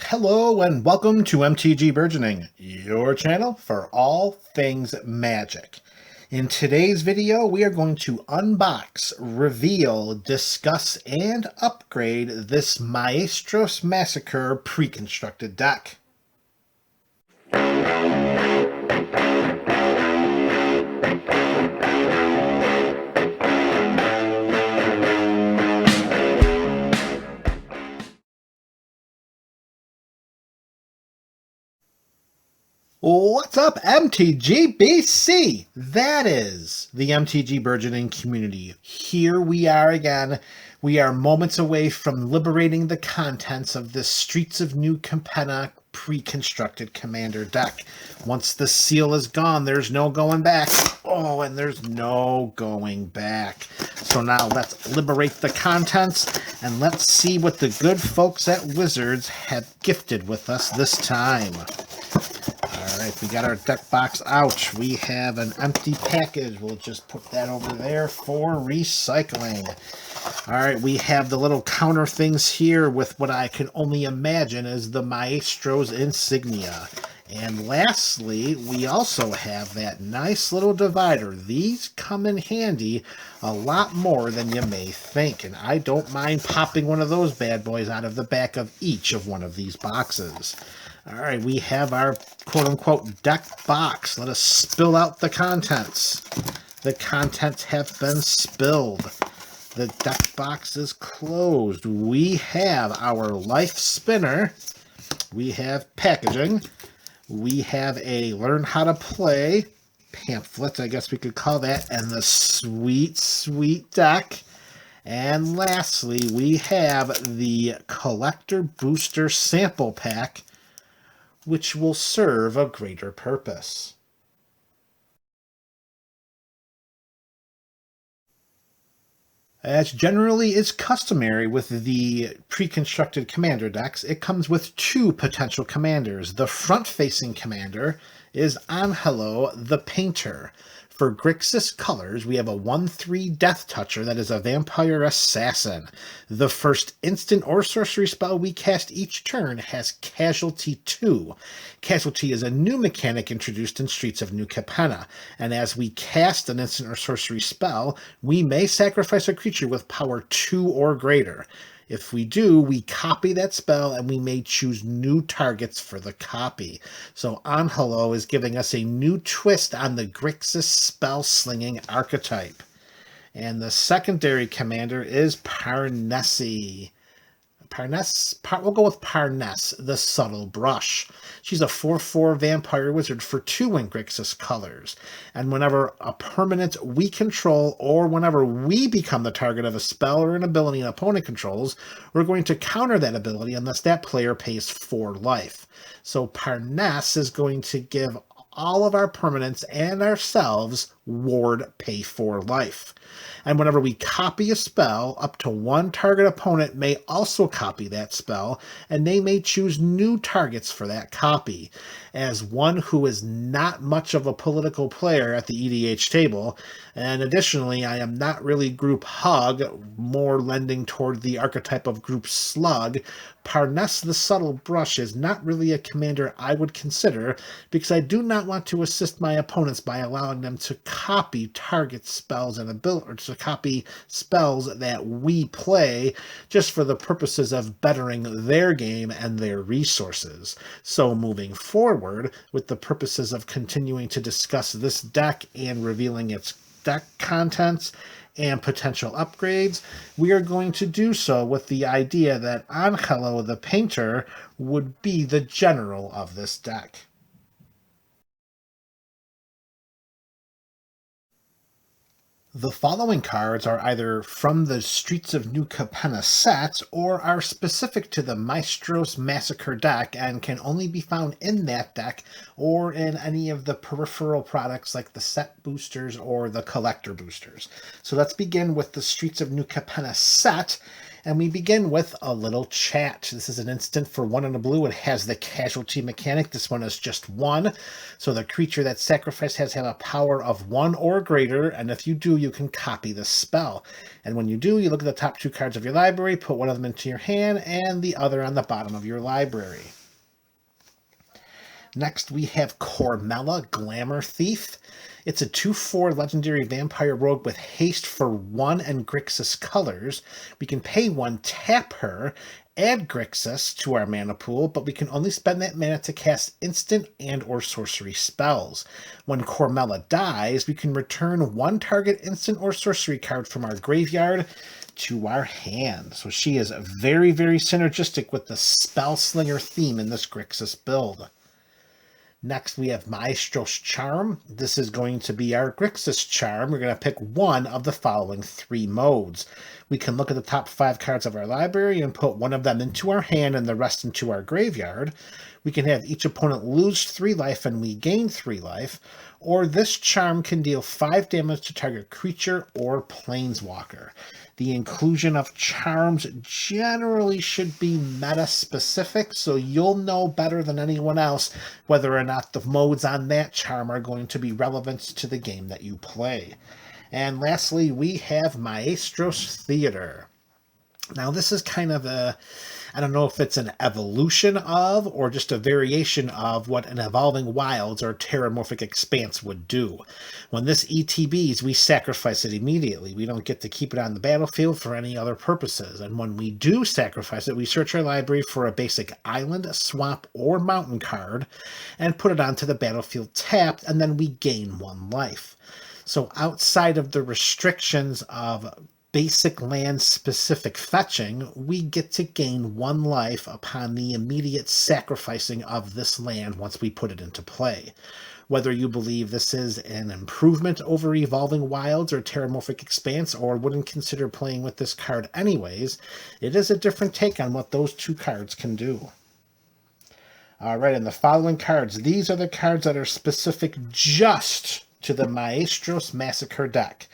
Hello and welcome to MTG Burgeoning, your channel for all things magic. In today's video, we are going to unbox, reveal, discuss, and upgrade this Maestros Massacre Preconstructed deck. What's up, MTG That is the MTG Burgeoning community. Here we are again. We are moments away from liberating the contents of this Streets of New Capenna pre-constructed commander deck. Once the seal is gone, there's no going back. Oh, and there's no going back. So now let's liberate the contents and let's see what the good folks at Wizards have gifted with us this time. Alright, we got our deck box out. We have an empty package. We'll just put that over there for recycling. Alright, we have the little counter things here with what I can only imagine is the Maestro's insignia. And lastly, we also have that nice little divider. These come in handy a lot more than you may think. And I don't mind popping one of those bad boys out of the back of each of one of these boxes. All right, we have our quote-unquote deck box. Let us spill out the contents. The contents have been spilled. The deck box is closed. We have our life spinner. We have packaging. We have a learn how to play pamphlet, I guess we could call that, and the sweet, sweet deck. And lastly, we have the collector booster sample pack, which will serve a greater purpose. As generally is customary with the pre-constructed commander decks, it comes with two potential commanders. The front-facing commander is Angelo the Painter. For Grixis colors, we have a 1/3 Death Toucher that is a Vampire Assassin. The first instant or sorcery spell we cast each turn has Casualty 2. Casualty is a new mechanic introduced in Streets of New Capenna, and as we cast an instant or sorcery spell, we may sacrifice a creature with power 2 or greater. If we do, we copy that spell and we may choose new targets for the copy. So Angelo is giving us a new twist on the Grixis spell-slinging archetype. And the secondary commander is Parnessi. We'll go with Parness, the Subtle Brush. She's a 4/4 vampire wizard for 2 in Grixis colors. And whenever a permanent we control or whenever we become the target of a spell or an ability an opponent controls, we're going to counter that ability unless that player pays 4 life. So Parness is going to give all of our permanents and ourselves ward pay 4 life. And whenever we copy a spell, up to 1 target opponent may also copy that spell, and they may choose new targets for that copy. As one who is not much of a political player at the EDH table, and additionally I am not really group hug, more lending toward the archetype of group slug, Parness the Subtle Brush is not really a commander I would consider because I do not want to assist my opponents by allowing them to copy target spells and ability, or to copy spells that we play just for the purposes of bettering their game and their resources. So moving forward, with the purposes of continuing to discuss this deck and revealing its deck contents and potential upgrades, we are going to do so with the idea that Angelo the Painter would be the general of this deck. The following cards are either from the Streets of New Capenna set or are specific to the Maestros Massacre deck and can only be found in that deck or in any of the peripheral products like the set boosters or the collector boosters. So let's begin with the Streets of New Capenna set. And we begin with a little chat. This is an instant for 1 and a blue. It has the casualty mechanic. This one is just 1. So the creature that's sacrificed has to have a power of 1 or greater. And if you do, you can copy the spell. And when you do, you look at the top 2 cards of your library, put one of them into your hand and the other on the bottom of your library. Next, we have Cormella, Glamour Thief. It's a 2/4 legendary vampire rogue with haste for 1 and Grixis colors. We can pay 1, tap her, add Grixis to our mana pool, but we can only spend that mana to cast instant and or sorcery spells. When Cormella dies, we can return 1 target instant or sorcery card from our graveyard to our hand. So she is very, very synergistic with the Spell Slinger theme in this Grixis build. Next, we have Maestros Charm. This is going to be our Grixis Charm. We're going to pick one of the following 3 modes. We can look at the top 5 cards of our library and put one of them into our hand and the rest into our graveyard. We can have each opponent lose 3 life and we gain 3 life. Or this charm can deal 5 damage to target creature or planeswalker. The inclusion of charms generally should be meta-specific, so you'll know better than anyone else whether or not the modes on that charm are going to be relevant to the game that you play. And lastly, we have Maestros Theater. Now, this is kind of I don't know if it's an evolution of or just a variation of what an Evolving Wilds or Terramorphic Expanse would do. When this ETBs, we sacrifice it immediately. We don't get to keep it on the battlefield for any other purposes. And when we do sacrifice it, we search our library for a basic island, swamp, or mountain card and put it onto the battlefield tapped, and then we gain 1 life. So outside of the restrictions of basic land-specific fetching, we get to gain 1 life upon the immediate sacrificing of this land once we put it into play. Whether you believe this is an improvement over Evolving Wilds or Terramorphic Expanse, or wouldn't consider playing with this card anyways, it is a different take on what those 2 cards can do. Alright, and the following cards, these are the cards that are specific just to the Maestros Massacre deck.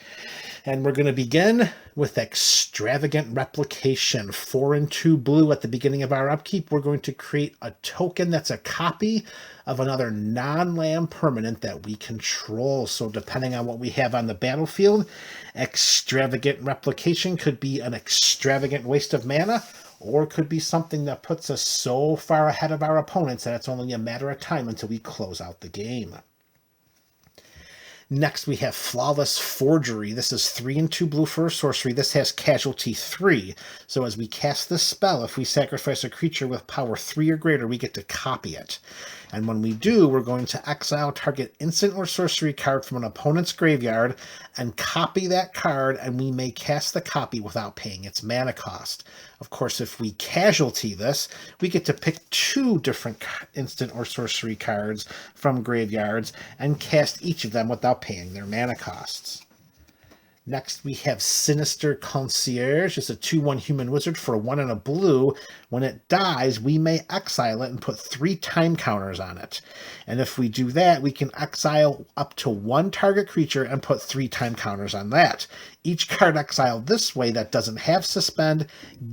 And we're going to begin with Extravagant Replication. 4 and 2 blue at the beginning of our upkeep. We're going to create a token that's a copy of another non-land permanent that we control. So depending on what we have on the battlefield, Extravagant Replication could be an extravagant waste of mana, or it could be something that puts us so far ahead of our opponents that it's only a matter of time until we close out the game. Next, we have Flawless Forgery. This is 3 and 2 blue for a sorcery. This has casualty 3. So as we cast this spell, if we sacrifice a creature with power 3 or greater, we get to copy it. And when we do, we're going to exile target instant or sorcery card from an opponent's graveyard and copy that card, and we may cast the copy without paying its mana cost. Of course, if we casualty this, we get to pick 2 different instant or sorcery cards from graveyards and cast each of them without paying their mana costs. Next, we have Sinister Concierge. It's a 2/1 human wizard for a 1 and a blue. When it dies, we may exile it and put 3 time counters on it. And if we do that, we can exile up to 1 target creature and put 3 time counters on that. Each card exiled this way that doesn't have Suspend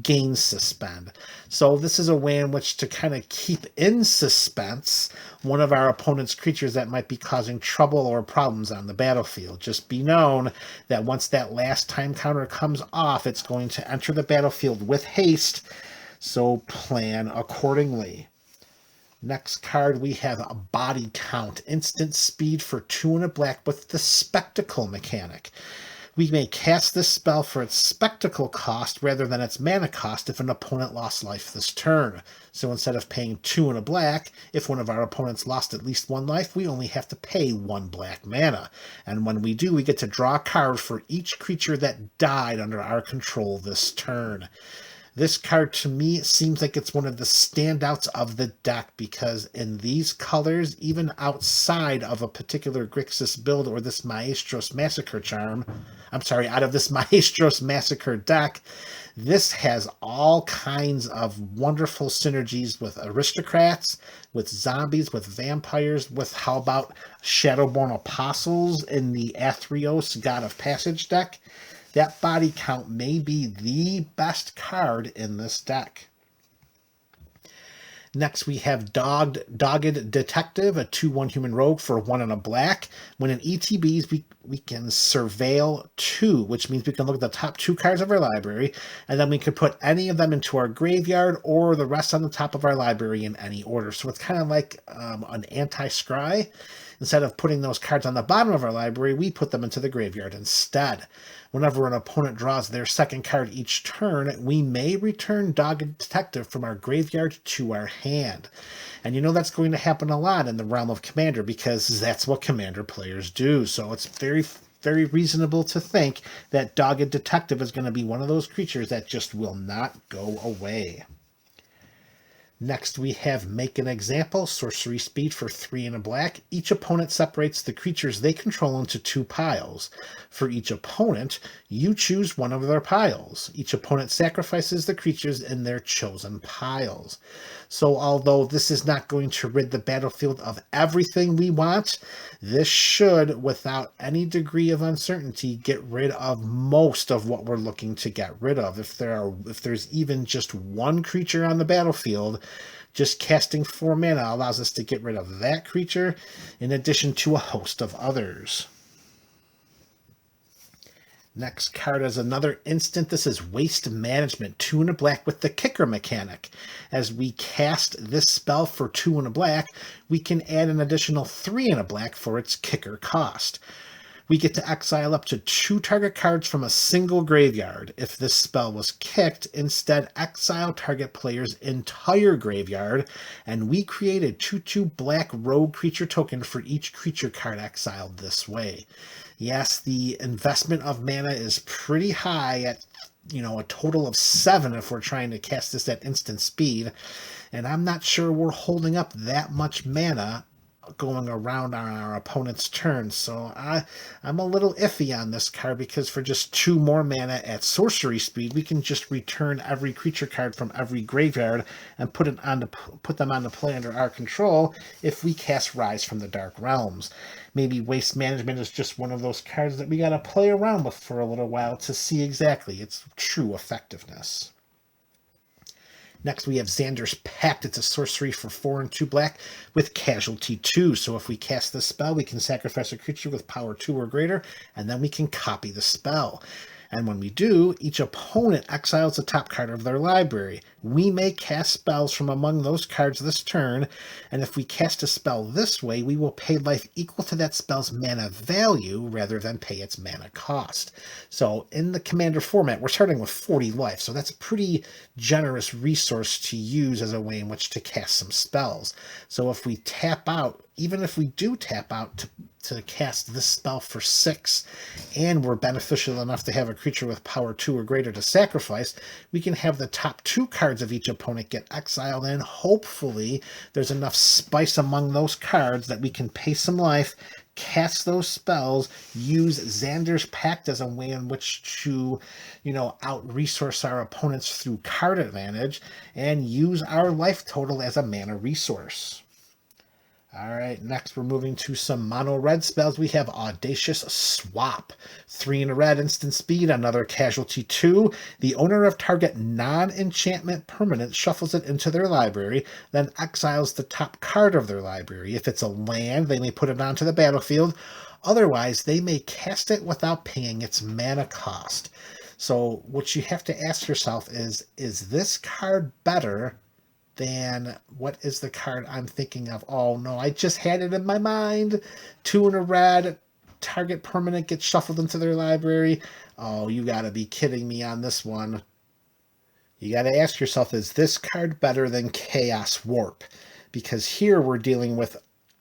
gains Suspend. So this is a way in which to kind of keep in suspense one of our opponent's creatures that might be causing trouble or problems on the battlefield. Just be known that once that last time counter comes off, it's going to enter the battlefield with haste, so plan accordingly. Next card, we have a Body Count. Instant speed for 2 and a black with the Spectacle mechanic. We may cast this spell for its spectacle cost rather than its mana cost if an opponent lost life this turn. So instead of paying 2 and a black, if one of our opponents lost at least 1 life, we only have to pay 1 black mana. And when we do, we get to draw a card for each creature that died under our control this turn. This card, to me, seems like it's one of the standouts of the deck because in these colors, even outside of a particular Grixis build or this Maestros Massacre charm, out of this Maestros Massacre deck, this has all kinds of wonderful synergies with aristocrats, with zombies, with vampires, with how about Shadowborn Apostles in the Athreos God of Passage deck. That Body Count may be the best card in this deck. Next, we have Dogged Detective, a 2/1 human rogue for 1 and a black. When in ETBs, we can surveil 2, which means we can look at the top 2 cards of our library, and then we can put any of them into our graveyard or the rest on the top of our library in any order. So it's kind of like an anti-scry. Instead of putting those cards on the bottom of our library, we put them into the graveyard instead. Whenever an opponent draws their second card each turn, we may return Dogged Detective from our graveyard to our hand. And you know that's going to happen a lot in the realm of Commander because that's what Commander players do. So it's very, very reasonable to think that Dogged Detective is going to be one of those creatures that just will not go away. Next, we have Make an Example, sorcery speed for 3 and a black. Each opponent separates the creatures they control into 2 piles. For each opponent, you choose one of their piles. Each opponent sacrifices the creatures in their chosen piles. So although this is not going to rid the battlefield of everything we want, this should, without any degree of uncertainty, get rid of most of what we're looking to get rid of. If there's even just one creature on the battlefield, just casting 4 mana allows us to get rid of that creature in addition to a host of others. Next card is another instant. This is Waste Management, 2 and a black with the kicker mechanic. As we cast this spell for 2 and a black, we can add an additional 3 and a black for its kicker cost. We get to exile up to 2 target cards from a single graveyard. If this spell was kicked, instead exile target player's entire graveyard, and we create a 2/2 black rogue creature token for each creature card exiled this way. Yes, the investment of mana is pretty high at, a total of 7 if we're trying to cast this at instant speed, and I'm not sure we're holding up that much mana going around on our opponent's turn. So I'm a little iffy on this card because for just 2 more mana at sorcery speed, we can just return every creature card from every graveyard and put them on the play under our control if we cast Rise from the Dark Realms. Maybe Waste Management is just one of those cards that we got to play around with for a little while to see exactly its true effectiveness. Next, we have Xander's Pact. It's a sorcery for 4 and 2 black with Casualty 2. So if we cast this spell, we can sacrifice a creature with power 2 or greater, and then we can copy the spell. And when we do, each opponent exiles the top card of their library. We may cast spells from among those cards this turn, and if we cast a spell this way, we will pay life equal to that spell's mana value rather than pay its mana cost. So in the Commander format, we're starting with 40 life, so that's a pretty generous resource to use as a way in which to cast some spells. So if we tap out, even if we do tap out to cast this spell for 6, and we're beneficial enough to have a creature with power 2 or greater to sacrifice, we can have the top 2 cards of each opponent get exiled, and hopefully there's enough spice among those cards that we can pay some life, cast those spells, use Xander's Pact as a way in which to, out-resource our opponents through card advantage, and use our life total as a mana resource. Alright, next we're moving to some mono red spells. We have Audacious Swap. 3 and a red, instant speed, another Casualty 2. The owner of target non-enchantment permanent shuffles it into their library, then exiles the top card of their library. If it's a land, they may put it onto the battlefield. Otherwise, they may cast it without paying its mana cost. So what you have to ask yourself is this card better than what is the card I'm thinking of? Oh no, I just had it in my mind. 2 and a red, target permanent gets shuffled into their library. Oh, you gotta be kidding me on this one. You gotta ask yourself, is this card better than Chaos Warp? Because here we're dealing with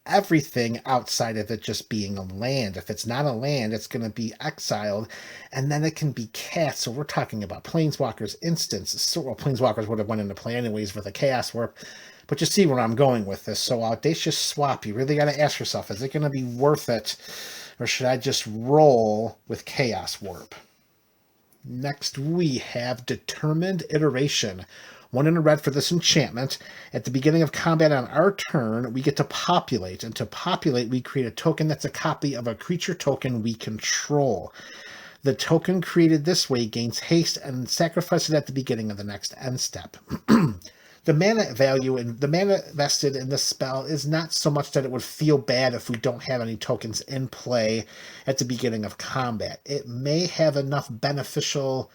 everything outside of it just being a land. If it's not a land, it's going to be exiled, and then it can be cast. So we're talking about Planeswalkers instance. So, Planeswalkers would have went into play anyways with a Chaos Warp, but you see where I'm going with this. So Audacious Swap, you really got to ask yourself, is it going to be worth it, or should I just roll with Chaos Warp? Next, we have Determined Iteration. 1 and a red for this enchantment. At the beginning of combat on our turn, we get to populate. And to populate, we create a token that's a copy of a creature token we control. The token created this way gains haste and sacrifice it at the beginning of the next end step. The mana value and the mana vested in this spell is not so much that it would feel bad if we don't have any tokens in play at the beginning of combat. It may have enough beneficial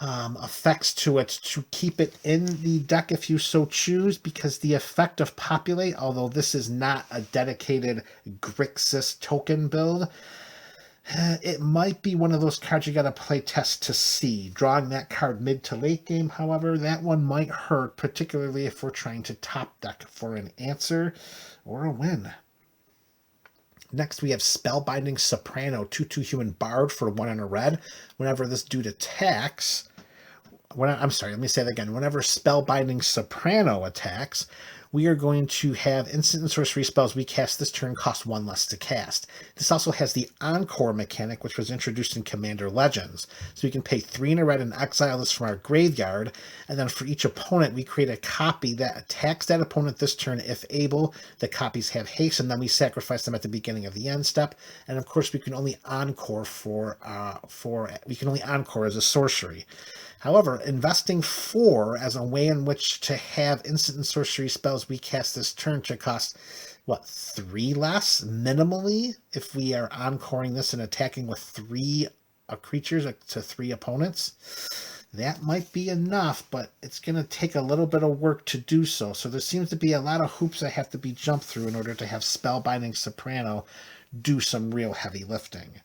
effects to it to keep it in the deck if you so choose, because the effect of Populate, although this is not a dedicated Grixis token build, it might be one of those cards you got to play test to see. Drawing that card mid to late game, however, that one might hurt, particularly if we're trying to top deck for an answer or a win. Next, we have Spellbinding Soprano, 2/2 human bard for 1 and a red. Whenever this dude attacks, I'm sorry, let me say that again. Whenever Spellbinding Soprano attacks, we are going to have instant and sorcery spells we cast this turn cost 1 less to cast. This also has the Encore mechanic, which was introduced in Commander Legends. So we can pay 3 and a red and exile this from our graveyard, and then for each opponent, we create a copy that attacks that opponent this turn if able. The copies have haste, and then we sacrifice them at the beginning of the end step. And of course, we can only Encore as a sorcery. However, investing 4 as a way in which to have instant and sorcery spells we cast this turn to cost, 3 less, minimally, if we are encoring this and attacking with 3 creatures to 3 opponents. That might be enough, but it's going to take a little bit of work to do so. So there seems to be a lot of hoops that have to be jumped through in order to have Spellbinding Soprano do some real heavy lifting.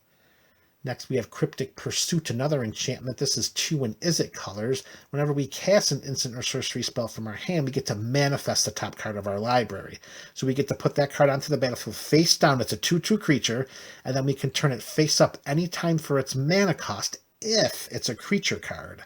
Next, we have Cryptic Pursuit, another enchantment. This is 2 in Izzet colors. Whenever we cast an instant or sorcery spell from our hand, we get to manifest the top card of our library. So we get to put that card onto the battlefield face down. It's a 2/2 creature, and then we can turn it face up anytime for its mana cost if it's a creature card.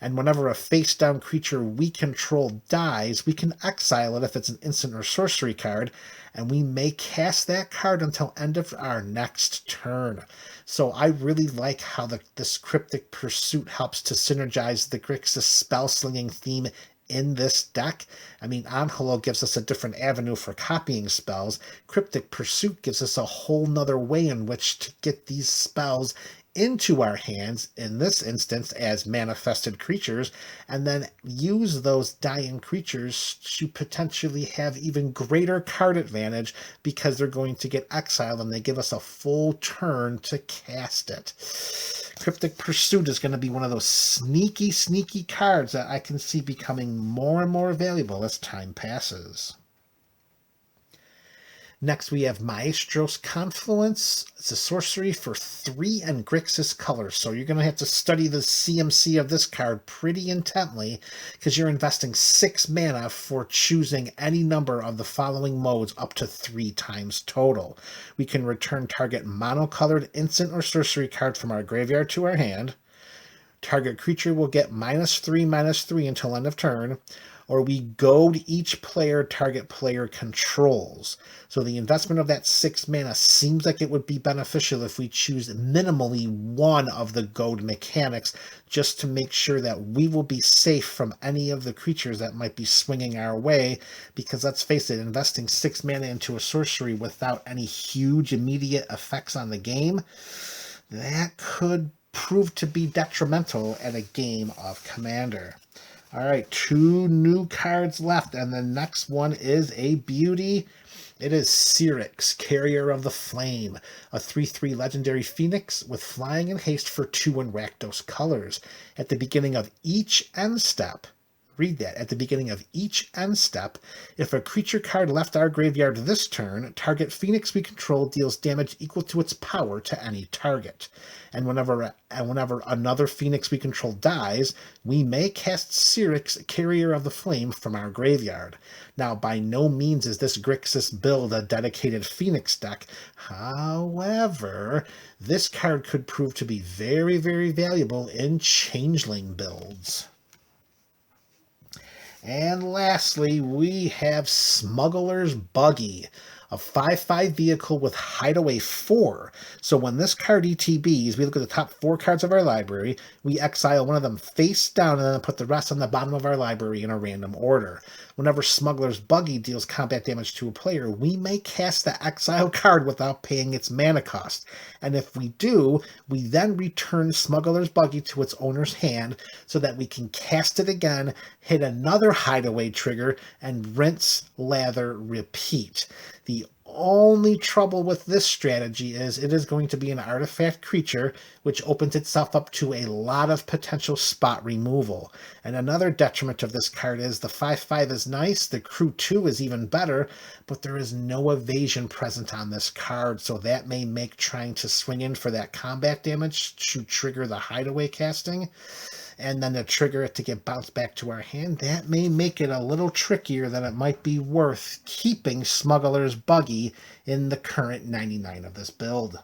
And whenever a face-down creature we control dies, we can exile it if it's an instant or sorcery card, and we may cast that card until end of our next turn. So I really like how this Cryptic Pursuit helps to synergize the Grixis spell-slinging theme in this deck. I mean, Angelo gives us a different avenue for copying spells. Cryptic Pursuit gives us a whole nother way in which to get these spells into our hands, in this instance as manifested creatures, and then use those dying creatures to potentially have even greater card advantage because they're going to get exiled and they give us a full turn to cast it. Cryptic Pursuit is going to be one of those sneaky cards that I can see becoming more and more valuable as time passes. Next, we have Maestros Confluence. It's a sorcery for 3 and Grixis colors. So you're going to have to study the CMC of this card pretty intently because you're investing 6 mana for choosing any number of the following modes up to 3 times total. We can return target monocolored instant or sorcery card from our graveyard to our hand. Target creature will get -3/-3 until end of turn. Or we goad each player target player controls. So the investment of that 6 mana seems like it would be beneficial if we choose minimally 1 of the goad mechanics, just to make sure that we will be safe from any of the creatures that might be swinging our way, because let's face it, investing 6 mana into a sorcery without any huge immediate effects on the game, that could prove to be detrimental at a game of Commander. All right, 2 new cards left, and the next one is a beauty. It is Cyrix, Carrier of the Flame, a 3/3 legendary phoenix with flying and haste for 2 in Rakdos colors. At the beginning of each end step, read that, at the beginning of each end step, if a creature card left our graveyard this turn, target phoenix we control deals damage equal to its power to any target. And whenever another phoenix we control dies, we may cast Cyrix, Carrier of the Flame, from our graveyard. Now, by no means is this Grixis build a dedicated phoenix deck. However, this card could prove to be very, very valuable in changeling builds. And lastly, we have Smuggler's Buggy, a 5/5 vehicle with Hideaway 4. So when this card ETBs, we look at the top 4 cards of our library, we exile one of them face down and then put the rest on the bottom of our library in a random order. Whenever Smuggler's Buggy deals combat damage to a player, we may cast the exile card without paying its mana cost. And if we do, we then return Smuggler's Buggy to its owner's hand so that we can cast it again, hit another Hideaway trigger, and rinse, lather, repeat. The only trouble with this strategy is it is going to be an artifact creature, which opens itself up to a lot of potential spot removal. And another detriment of this card is the 5/5 is nice, the crew 2 is even better, but there is no evasion present on this card, so that may make trying to swing in for that combat damage to trigger the Hideaway casting, and then to trigger it to get bounced back to our hand, that may make it a little trickier than it might be worth keeping Smuggler's Buggy in the current 99 of this build.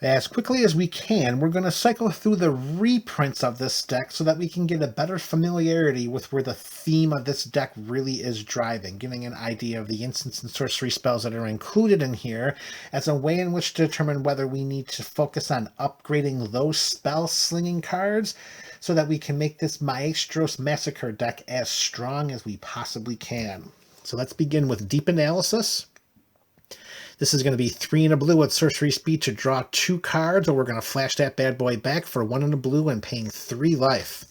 As quickly as we can, we're going to cycle through the reprints of this deck so that we can get a better familiarity with where the theme of this deck really is driving, giving an idea of the instants and sorcery spells that are included in here as a way in which to determine whether we need to focus on upgrading those spell slinging cards so that we can make this Maestros Massacre deck as strong as we possibly can. So let's begin with Deep Analysis. This is going to be 3 and a blue at sorcery speed to draw 2 cards, or we're going to flash that bad boy back for 1 and a blue and paying 3 life.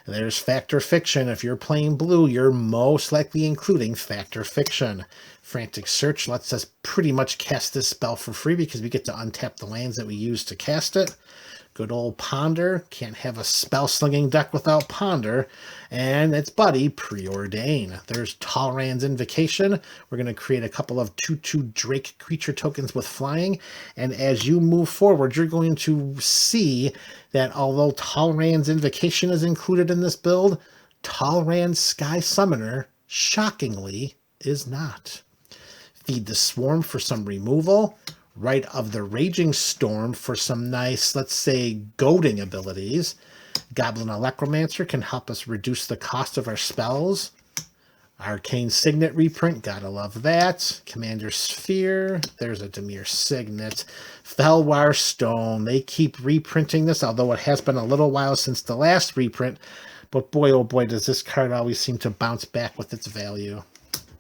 And there's Factor Fiction. If you're playing blue, you're most likely including Factor Fiction. Frantic Search lets us pretty much cast this spell for free because we get to untap the lands that we use to cast it. Good old Ponder. Can't have a spell-slinging deck without Ponder. And its buddy, Preordain. There's Talrand's Invocation. We're going to create a couple of 2/2 Drake creature tokens with flying. And as you move forward, you're going to see that although Talrand's Invocation is included in this build, Talrand's Sky Summoner, shockingly, is not. Feed the Swarm for some removal. Rite of the Raging Storm for some nice, let's say, goading abilities. Goblin Electromancer can help us reduce the cost of our spells. Arcane Signet reprint, gotta love that. Commander Sphere, there's a Dimir Signet. Felwar Stone, they keep reprinting this, although it has been a little while since the last reprint. But boy, oh boy, does this card always seem to bounce back with its value.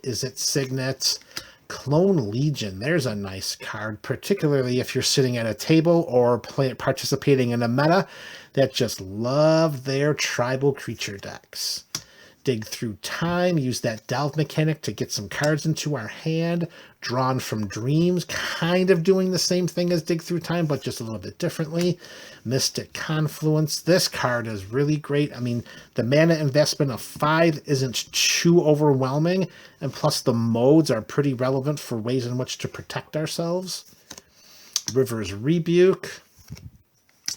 Is it Signet? Clone Legion, there's a nice card, particularly if you're sitting at a table or participating in a meta that just love their tribal creature decks. Dig Through Time, use that delve mechanic to get some cards into our hand. Drawn from Dreams, kind of doing the same thing as Dig Through Time, but just a little bit differently. Mystic Confluence, this card is really great. I mean, the mana investment of 5 isn't too overwhelming, and plus the modes are pretty relevant for ways in which to protect ourselves. River's Rebuke.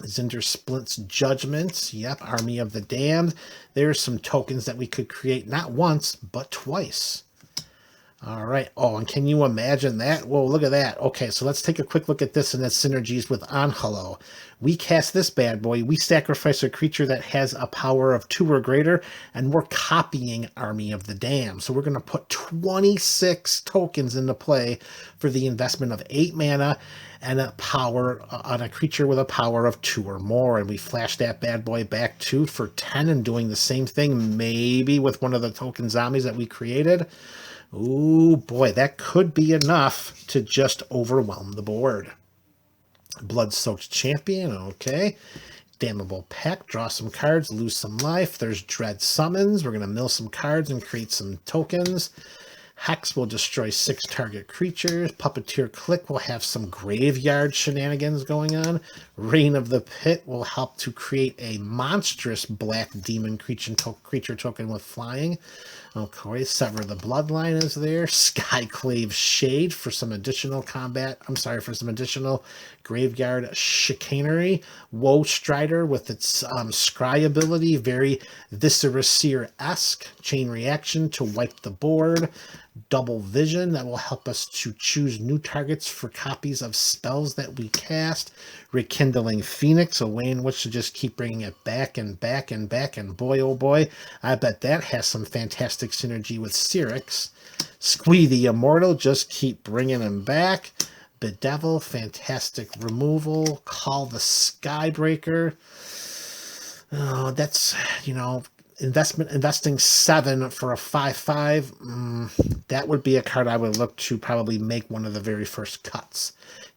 Zindersplint's Judgment. Yep, Army of the Damned. There's some tokens that we could create not once, but twice. All right. Oh, and can you imagine that? Whoa, look at that. Okay, so let's take a quick look at this and its synergies with Angelo. We cast this bad boy. We sacrifice a creature that has a power of 2 or greater, and we're copying Army of the Damned. So we're going to put 26 tokens into play for the investment of 8 mana and a power on a creature with a power of 2 or more. And we flash that bad boy back 2 for 10 and doing the same thing, maybe with one of the token zombies that we created. Ooh, boy, that could be enough to just overwhelm the board. Blood-Soaked Champion, okay. Damnable Pact, draw some cards, lose some life. There's Dread Summons. We're going to mill some cards and create some tokens. Hex will destroy 6 target creatures. Puppeteer Click will have some graveyard shenanigans going on. Reign of the Pit will help to create a monstrous black demon creature token with flying. Okay, Sever the Bloodline is there. Skyclave Shade for some additional for some additional graveyard chicanery. Woe Strider with its scry ability, very Viscera Seer-esque. Chain Reaction to wipe the board. Double Vision, that will help us to choose new targets for copies of spells that we cast. Rekindling Phoenix, a way in which to just keep bringing it back and back and back, and boy oh boy, I bet that has some fantastic synergy with Cyrix. Squee the Immortal, just keep bringing him back. Bedevil, fantastic removal. Call the Skybreaker. Oh, that's, investing 7 for a 5/5. That would be a card I would look to probably make one of the very first cuts.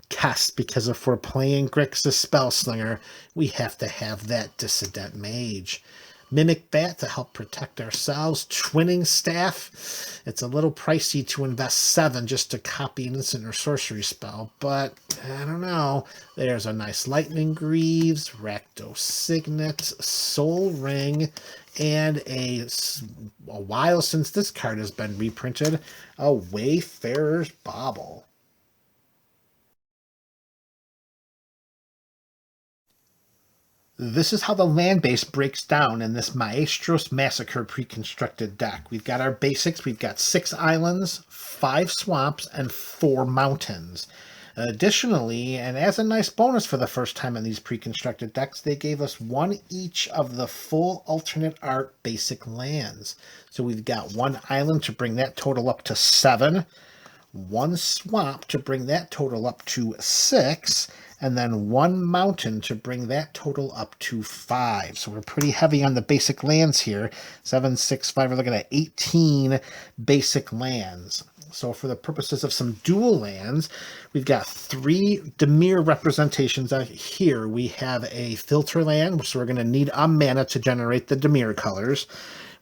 Cast, because if we're playing Grix the Spellslinger, we have to have that Dissident Mage. Mimic Bat to help protect ourselves. Twinning Staff. It's a little pricey to invest 7 just to copy an instant or sorcery spell, but I don't know. There's a nice Lightning Greaves, Rakdos Signet, Soul Ring, and a while since this card has been reprinted, a Wayfarer's Bauble. This is how the land base breaks down in this Maestros Massacre Preconstructed deck. We've got our basics. We've got 6 islands, 5 swamps, and 4 mountains. Additionally, and as a nice bonus for the first time in these pre-constructed decks, they gave us 1 each of the full alternate art basic lands. So we've got 1 island to bring that total up to 7, 1 swamp to bring that total up to 6, and then 1 mountain to bring that total up to 5. So we're pretty heavy on the basic lands here. 7, 6, 5, we're looking at 18 basic lands. So for the purposes of some dual lands, we've got 3 Dimir representations out here. We have a filter land, so we're going to need a mana to generate the Dimir colors.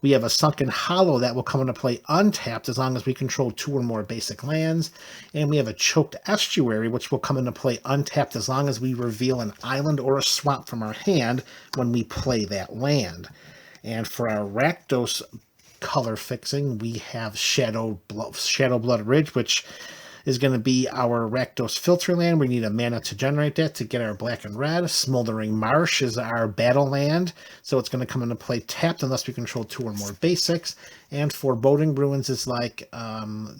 We have a Sunken Hollow that will come into play untapped as long as we control 2 or more basic lands. And we have a Choked Estuary, which will come into play untapped as long as we reveal an island or a swamp from our hand when we play that land. And for our Rakdos color fixing, we have Shadow Blood Ridge, which is going to be our Rakdos filter land. We need a mana to generate that to get our black and red. Smoldering Marsh is our battle land, so it's going to come into play tapped unless we control 2 or more basics. And Foreboding Ruins is like,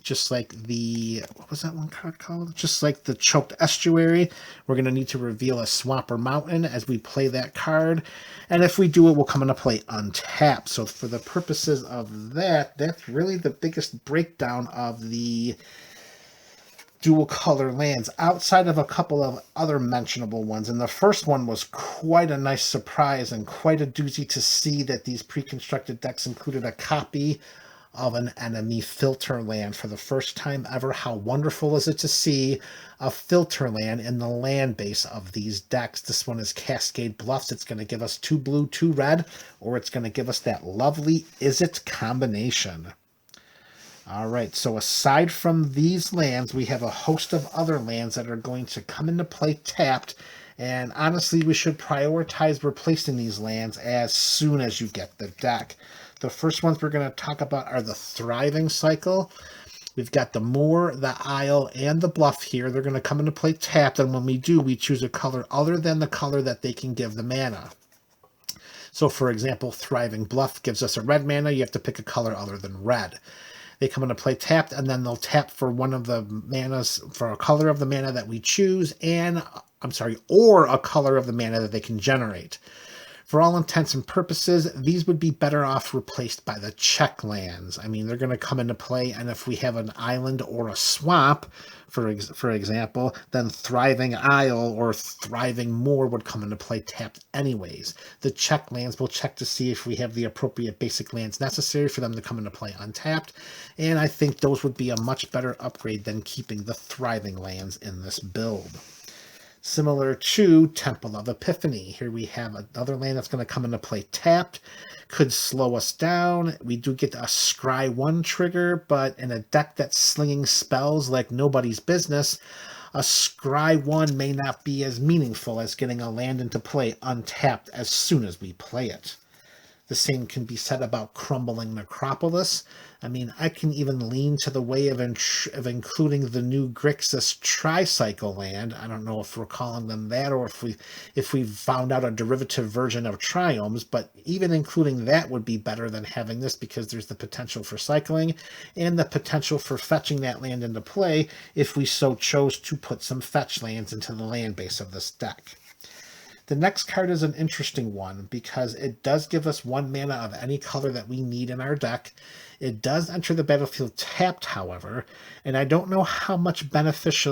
just like the, what was that one card called? Just like the Choked Estuary. We're going to need to reveal a swamp or mountain as we play that card. And if we do it, we'll come into play untapped. So for the purposes of that, that's really the biggest breakdown of the dual color lands, outside of a couple of other mentionable ones. And the first one was quite a nice surprise and quite a doozy to see that these pre-constructed decks included a copy of an enemy filter land for the first time ever. How wonderful is it to see a filter land in the land base of these decks? This one is Cascade Bluffs. It's going to give us 2 blue, 2 red, or it's going to give us that lovely Izzet combination. All right, so aside from these lands, we have a host of other lands that are going to come into play tapped, and honestly, we should prioritize replacing these lands as soon as you get the deck. The first ones we're going to talk about are the Thriving Cycle. We've got the Moor, the Isle, and the Bluff here. They're going to come into play tapped, and when we do, we choose a color other than the color that they can give the mana. So, for example, Thriving Bluff gives us a red mana. You have to pick a color other than red. They come into play tapped, and then they'll tap for one of the manas, for a color of the mana that we choose, or a color of the mana that they can generate. For all intents and purposes, these would be better off replaced by the check lands. I mean, they're going to come into play, and if we have an island or a swamp, for example, then Thriving Isle or Thriving Moor would come into play tapped anyways. The check lands will check to see if we have the appropriate basic lands necessary for them to come into play untapped, and I think those would be a much better upgrade than keeping the Thriving lands in this build. Similar to Temple of Epiphany. Here we have another land that's going to come into play tapped. Could slow us down. We do get a Scry 1 trigger, but in a deck that's slinging spells like nobody's business, a Scry 1 may not be as meaningful as getting a land into play untapped as soon as we play it. The same can be said about Crumbling Necropolis. I mean, I can even lean to the way of including the new Grixis Tricycle land. I don't know if we're calling them that or if we found out a derivative version of Triomes, but even including that would be better than having this because there's the potential for cycling and the potential for fetching that land into play if we so chose to put some fetch lands into the land base of this deck. The next card is an interesting one because it does give us 1 mana of any color that we need in our deck. It does enter the battlefield tapped, however, and I don't know how many benefits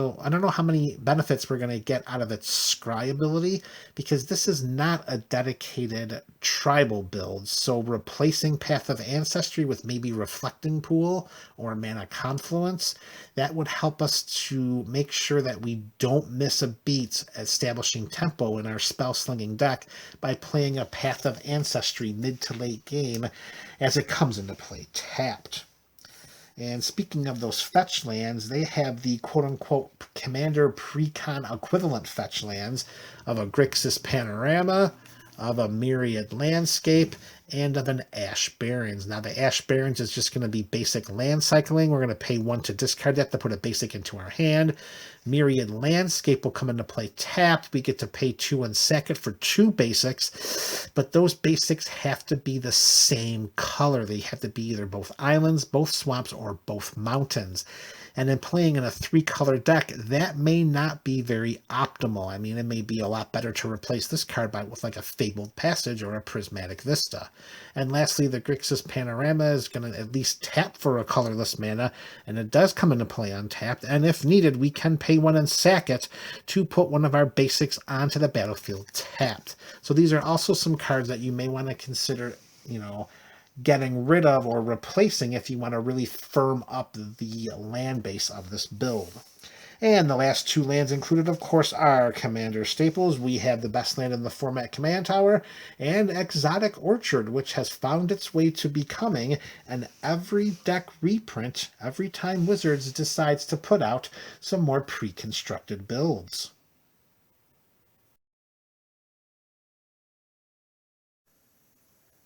we're going to get out of its scry ability because this is not a dedicated tribal build. So replacing Path of Ancestry with maybe Reflecting Pool or Mana Confluence, that would help us to make sure that we don't miss a beat establishing tempo in our spell slinging deck by playing a Path of Ancestry mid to late game as it comes into play tapped. And speaking of those fetch lands, they have the quote-unquote Commander Precon equivalent fetch lands of a Grixis Panorama, of a Myriad Landscape, and of an Ash Barrens. Now, the Ash Barrens is just going to be basic land cycling. We're going to pay 1 to discard that to put a basic into our hand. Myriad Landscape will come into play tapped. We get to pay 2 and sack it for 2 basics, but those basics have to be the same color. They have to be either both islands, both swamps, or both mountains. And in playing in a 3-color deck, that may not be very optimal. I mean, it may be a lot better to replace this card with like a Fabled Passage or a Prismatic Vista. And lastly, the Grixis Panorama is going to at least tap for a colorless mana, and it does come into play untapped. And if needed, we can pay 1 and sack it to put one of our basics onto the battlefield tapped. So these are also some cards that you may want to consider, getting rid of or replacing if you want to really firm up the land base of this build. And the last 2 lands included, of course, are Commander staples. We have the best land in the format, Command Tower, and Exotic Orchard, which has found its way to becoming an every deck reprint every time Wizards decides to put out some more pre-constructed builds.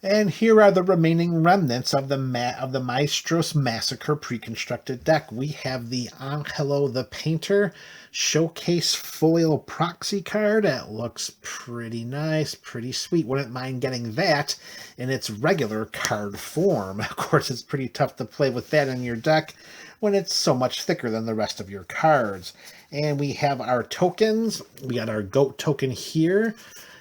And here are the remaining remnants of the Maestros Massacre Preconstructed deck. We have the Angelo the Painter Showcase Foil Proxy card. It looks pretty nice, pretty sweet. Wouldn't mind getting that in its regular card form. Of course, it's pretty tough to play with that in your deck when it's so much thicker than the rest of your cards. And we have our tokens. We got our goat token here.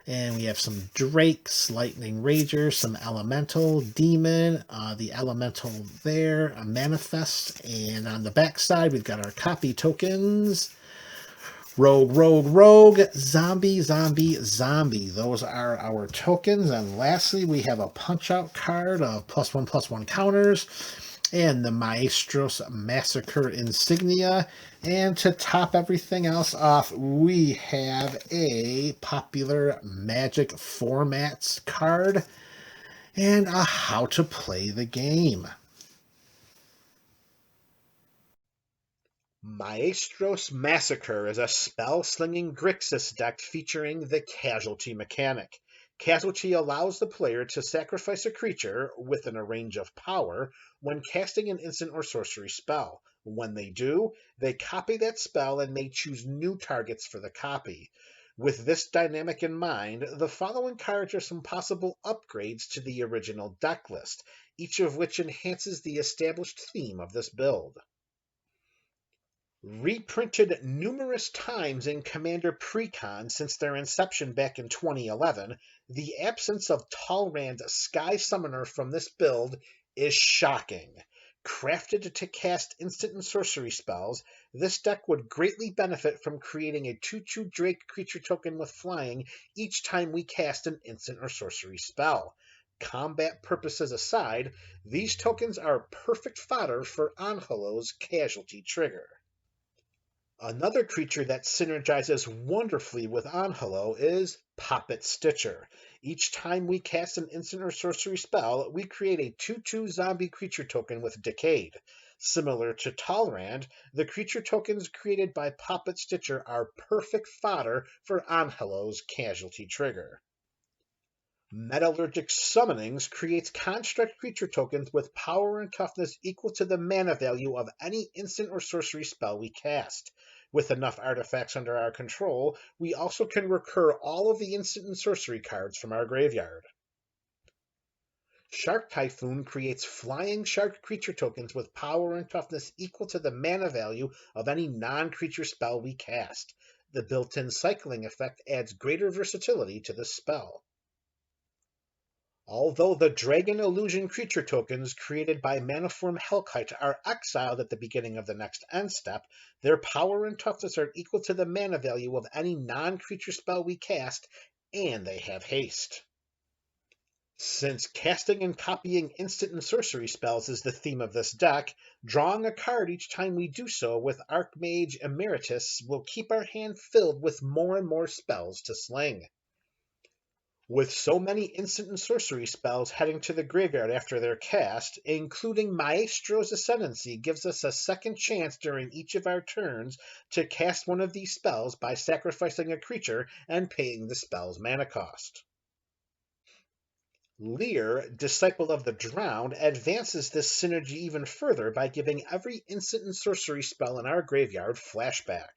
And we have some Drakes, Lightning Rager, some Elemental, Demon, the Elemental there, a Manifest, and on the back side we've got our copy tokens. Rogue, Zombie. Those are our tokens. And lastly, we have a Punch-Out card of +1/+1 counters, and the Maestros Massacre Insignia. And to top everything else off, we have a popular Magic formats card and a How to Play the Game. Maestros Massacre is a spell-slinging Grixis deck featuring the Casualty mechanic. Casualty allows the player to sacrifice a creature within a range of power when casting an instant or sorcery spell. When they do, they copy that spell and may choose new targets for the copy. With this dynamic in mind, the following cards are some possible upgrades to the original deck list, each of which enhances the established theme of this build. Reprinted numerous times in Commander Precon since their inception back in 2011, the absence of Talrand Sky Summoner from this build is shocking. Crafted to cast instant and sorcery spells, this deck would greatly benefit from creating a 2/2 Drake creature token with flying each time we cast an instant or sorcery spell. Combat purposes aside, these tokens are perfect fodder for Angelo's Casualty trigger. Another creature that synergizes wonderfully with Angelo is Poppet Stitcher. Each time we cast an instant or sorcery spell, we create a 2/2 zombie creature token with Decayed. Similar to Talrand, the creature tokens created by Poppet Stitcher are perfect fodder for Angelo's Casualty trigger. Metallurgic Summonings creates construct creature tokens with power and toughness equal to the mana value of any instant or sorcery spell we cast. With enough artifacts under our control, we also can recur all of the instant and sorcery cards from our graveyard. Shark Typhoon creates flying shark creature tokens with power and toughness equal to the mana value of any non-creature spell we cast. The built-in cycling effect adds greater versatility to the spell. Although the Dragon Illusion creature tokens created by Maniform Hellkite are exiled at the beginning of the next end step, their power and toughness are equal to the mana value of any non-creature spell we cast, and they have haste. Since casting and copying instant and sorcery spells is the theme of this deck, drawing a card each time we do so with Archmage Emeritus will keep our hand filled with more and more spells to sling. With so many instant and sorcery spells heading to the graveyard after they're cast, including Maestro's Ascendancy gives us a second chance during each of our turns to cast one of these spells by sacrificing a creature and paying the spell's mana cost. Lear, Disciple of the Drowned, advances this synergy even further by giving every instant and sorcery spell in our graveyard flashback.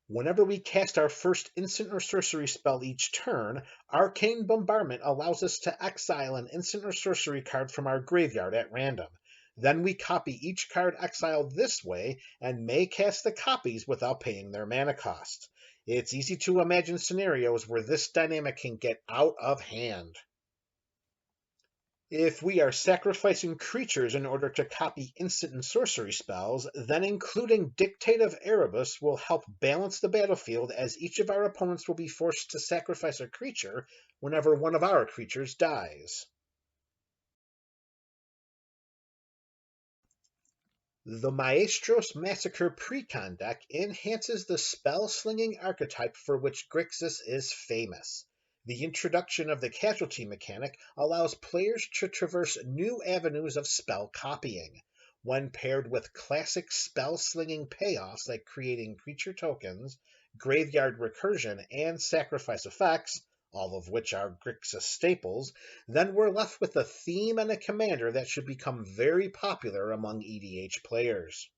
Whenever we cast our first instant or sorcery spell each turn, Arcane Bombardment allows us to exile an instant or sorcery card from our graveyard at random. Then we copy each card exiled this way and may cast the copies without paying their mana cost. It's easy to imagine scenarios where this dynamic can get out of hand. If we are sacrificing creatures in order to copy instant and sorcery spells, then including Dictate of Erebus will help balance the battlefield, as each of our opponents will be forced to sacrifice a creature whenever one of our creatures dies. The Maestros Massacre Precon deck enhances the spell-slinging archetype for which Grixis is famous. The introduction of the casualty mechanic allows players to traverse new avenues of spell copying. When paired with classic spell-slinging payoffs like creating creature tokens, graveyard recursion, and sacrifice effects, all of which are Grixis staples, then we're left with a theme and a commander that should become very popular among EDH players.